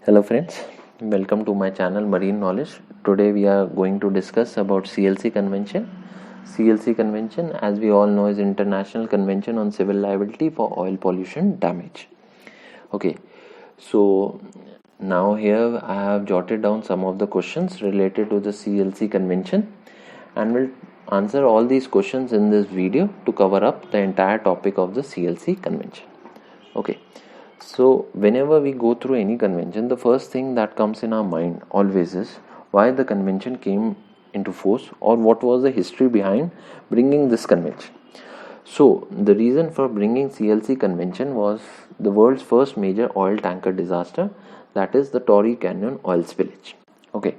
Hello friends, welcome to my channel Marine Knowledge. Today we are going to discuss about CLC Convention. CLC Convention, as we all know, is International Convention on Civil Liability for Oil Pollution Damage. Okay, so now here I have jotted down some of the questions related to the CLC Convention and will answer all these questions in this video to cover up the entire topic of the CLC Convention. Okay. So whenever we go through any convention, the first thing that comes in our mind always is why the convention came into force or what was the history behind bringing this convention. So the reason for bringing CLC convention was the world's first major oil tanker disaster, that is the Torrey Canyon oil spillage. Okay,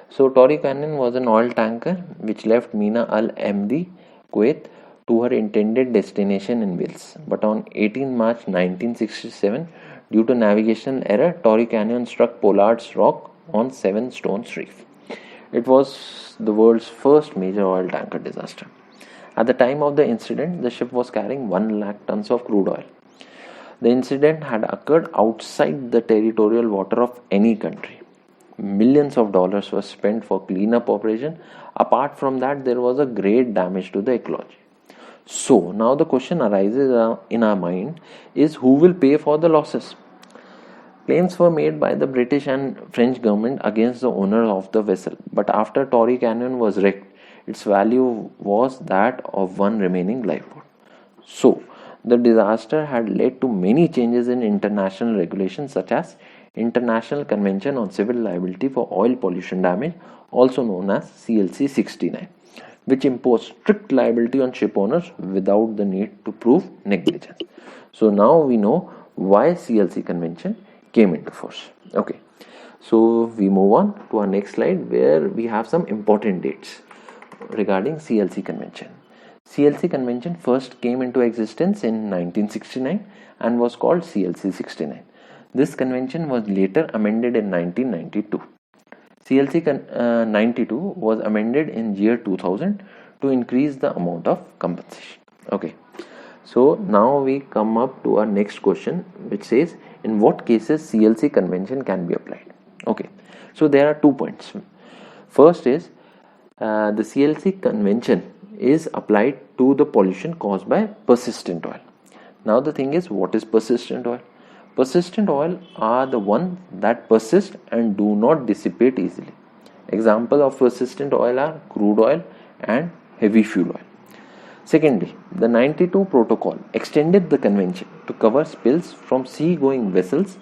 so Torrey Canyon was an oil tanker which left Mina Al Emdi, Kuwait, to her intended destination in Wales. But on 18 March 1967, due to navigational error, Torrey Canyon struck Pollard's Rock on Seven Stones Reef. It was the world's first major oil tanker disaster. At the time of the incident, the ship was carrying 1 lakh tons of crude oil. The incident had occurred outside the territorial water of any country. Millions of dollars were spent for cleanup operation. Apart from that, there was a great damage to the ecology. So now the question arises in our mind is who will pay for the losses? Claims were made by the British and French government against the owner of the vessel, but after Torrey Canyon was wrecked, its value was that of one remaining lifeboat. So the disaster had led to many changes in international regulations such as International Convention on Civil Liability for Oil Pollution Damage, also known as CLC 69. Which imposed strict liability on ship owners without the need to prove negligence. So now we know why CLC convention came into force. Okay, so we move on to our next slide where we have some important dates regarding CLC convention. CLC convention first came into existence in 1969 and was called CLC 69. This convention was later amended in 1992. CLC 92 was amended in year 2000 to increase the amount of compensation. Okay, so now we come up to our next question, which says in what cases CLC convention can be applied. Okay, so there are 2 points. First is the CLC convention is applied to the pollution caused by persistent oil. Now the thing is, what is persistent oil? Persistent oil are the ones that persist and do not dissipate easily. Examples of persistent oil are crude oil and heavy fuel oil. Secondly, the 92 protocol extended the convention to cover spills from sea-going vessels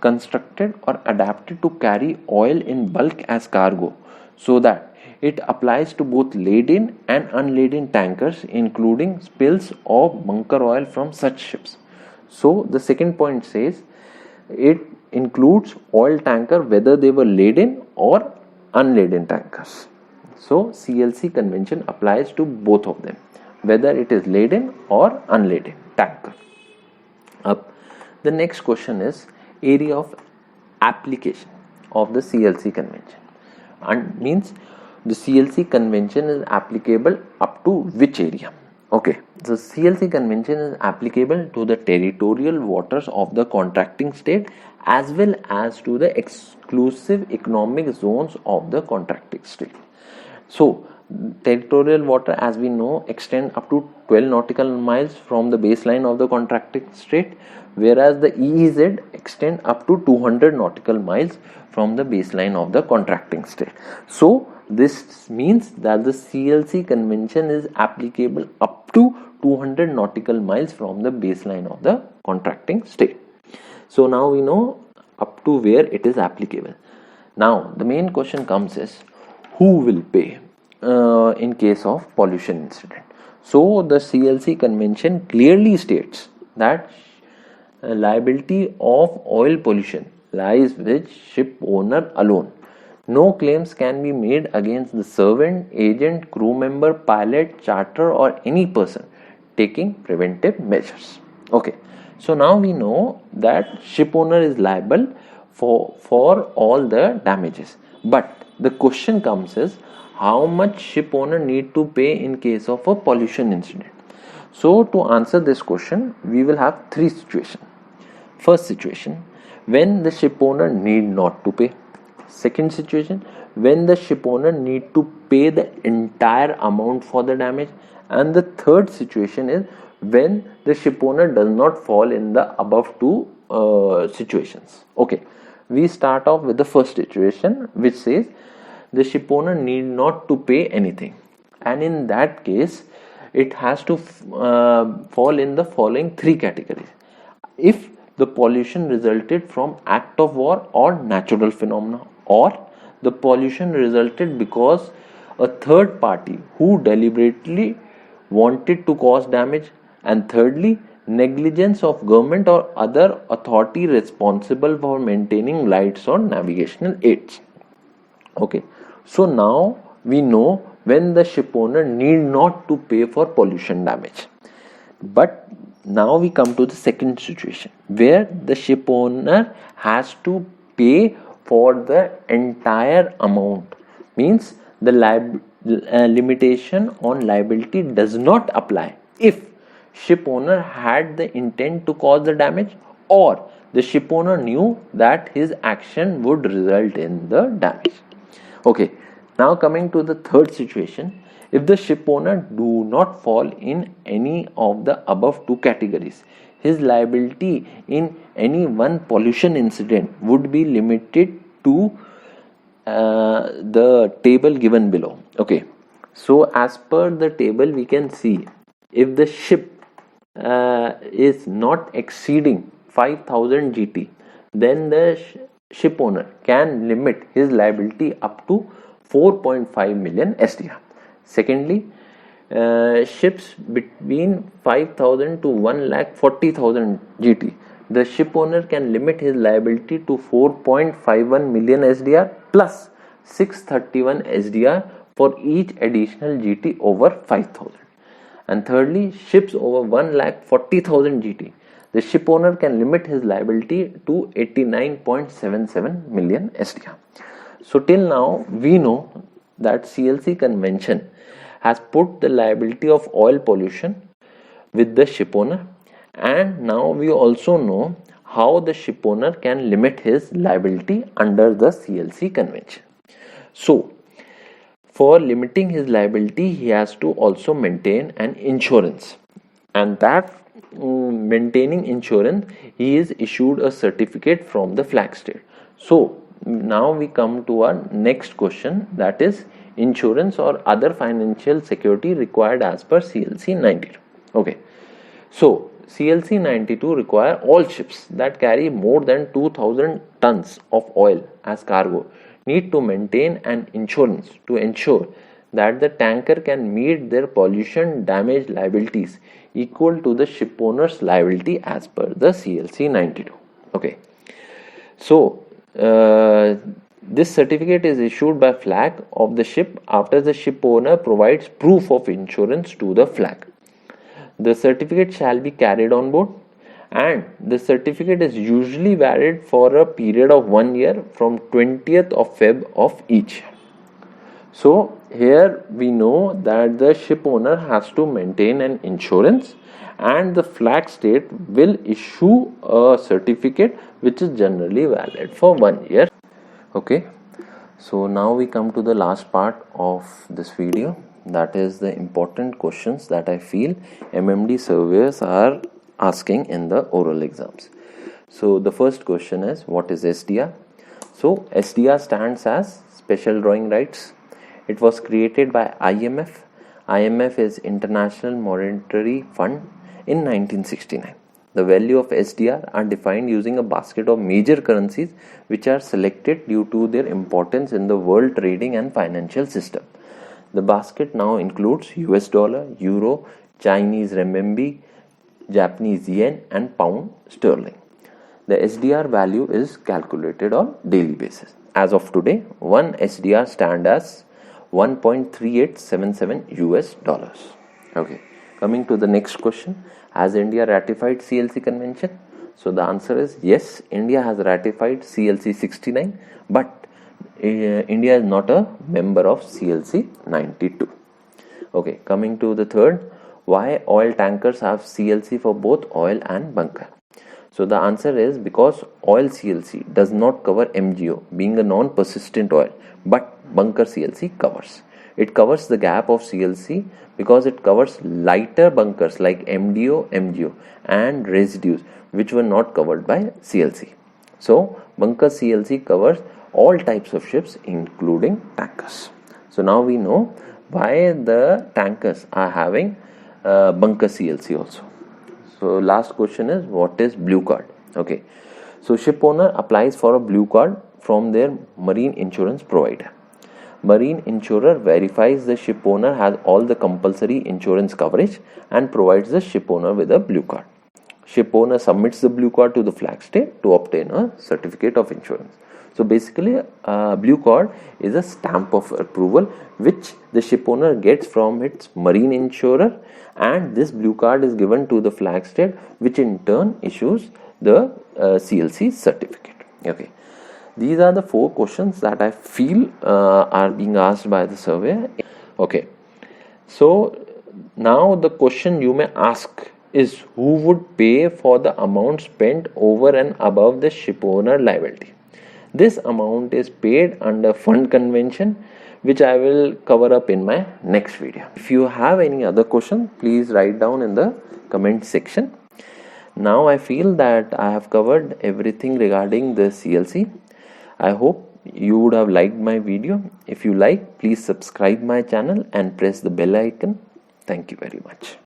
constructed or adapted to carry oil in bulk as cargo, so that it applies to both laden and unladen tankers, including spills of bunker oil from such ships. So the second point says it includes oil tanker whether they were laden or unladen tankers. So CLC convention applies to both of them, whether it is laden or unladen tanker. Up, the next question is area of application of the CLC convention, and means the CLC convention is applicable up to which area. Okay, the CLC convention is applicable to the territorial waters of the contracting state as well as to the exclusive economic zones of the contracting state. So territorial water, as we know, extend up to 12 nautical miles from the baseline of the contracting state, whereas the EEZ extend up to 200 nautical miles from the baseline of the contracting state. So this means that the CLC convention is applicable up to 200 nautical miles from the baseline of the contracting state. So now we know up to where it is applicable. Now the main question comes is who will pay in case of pollution incident. So the CLC convention clearly states that liability of oil pollution lies with ship owner alone. No claims can be made against the servant, agent, crew member, pilot, charter or any person taking preventive measures. Okay, so now we know that ship owner is liable for all the damages. But the question comes is how much ship owner need to pay in case of a pollution incident. So to answer this question, we will have 3 situations. First situation, when the ship owner need not to pay. Second situation, when the ship owner need to pay the entire amount for the damage. And the third situation is when the ship owner does not fall in the above two situations. Okay, we start off with the first situation, which says the ship owner need not to pay anything, and in that case it has to fall in the following three categories. If the pollution resulted from act of war or natural phenomena, or the pollution resulted because a third party who deliberately wanted to cause damage, and thirdly, negligence of government or other authority responsible for maintaining lights or navigational aids. Okay, so now we know when the ship owner need not to pay for pollution damage. But now we come to the second situation where the ship owner has to pay for the entire amount, means the limitation on liability does not apply if ship owner had the intent to cause the damage, or the ship owner knew that his action would result in the damage. Okay, now coming to the third situation, if the ship owner do not fall in any of the above two categories, his liability in any one pollution incident would be limited to the table given below. Okay, so as per the table we can see, if the ship is not exceeding 5000 GT, then the ship owner can limit his liability up to 4.5 million SDR. Secondly, ships between 5000 to 1,40,000 GT, the ship owner can limit his liability to 4.51 million SDR plus 631 SDR for each additional GT over 5000. And thirdly, ships over 1,40,000 GT, the ship owner can limit his liability to 89.77 million SDR. So till now we know that CLC convention has put the liability of oil pollution with the ship owner, and now we also know how the ship owner can limit his liability under the CLC convention. So for limiting his liability, he has to also maintain an insurance, and that maintaining insurance, he is issued a certificate from the flag state. So now we come to our next question, that is insurance or other financial security required as per CLC 92. Okay, so CLC 92 require all ships that carry more than 2000 tons of oil as cargo need to maintain an insurance to ensure that the tanker can meet their pollution damage liabilities equal to the ship owner's liability as per the CLC 92. Okay, so this certificate is issued by flag of the ship after the ship owner provides proof of insurance to the flag. The certificate shall be carried on board, and the certificate is usually valid for a period of 1 year from 20th of Feb of each. So here we know that the ship owner has to maintain an insurance, and the flag state will issue a certificate which is generally valid for 1 year. Okay, so now we come to the last part of this video, that is the important questions that I feel MMD surveyors are asking in the oral exams. So the first question is, what is SDR? So SDR stands as Special Drawing Rights. It was created by IMF. IMF is International Monetary Fund in 1969. The value of SDR are defined using a basket of major currencies which are selected due to their importance in the world trading and financial system. The basket now includes US dollar, euro, Chinese renminbi, Japanese yen and pound sterling. The SDR value is calculated on daily basis. As of today, one SDR stands as 1.3877 US dollars. Okay, coming to the next question, has India ratified CLC convention? So the answer is yes, India has ratified CLC 69, but India is not a member of CLC 92. Okay, coming to the third, why oil tankers have CLC for both oil and bunker? So the answer is because oil CLC does not cover MgO, being a non-persistent oil, but bunker CLC covers. It covers the gap of CLC because it covers lighter bunkers like MDO, MgO and residues which were not covered by CLC. So bunker CLC covers all types of ships including tankers. So now we know why the tankers are having bunker CLC also. So last question is, what is blue card? Okay, so ship owner applies for a blue card from their marine insurance provider. Marine insurer verifies the ship owner has all the compulsory insurance coverage and provides the ship owner with a blue card. Ship owner submits the blue card to the flag state to obtain a certificate of insurance. So basically, blue card is a stamp of approval which the ship owner gets from its marine insurer, and this blue card is given to the flag state, which in turn issues the CLC certificate. Okay, these are the 4 questions that I feel are being asked by the survey. Okay, so now the question you may ask is, who would pay for the amount spent over and above the ship owner liability? This amount is paid under fund convention, which I will cover up in my next video. If you have any other question, please write down in the comment section. Now I feel that I have covered everything regarding the CLC. I hope you would have liked my video. If you like, please subscribe my channel and press the bell icon. Thank you very much.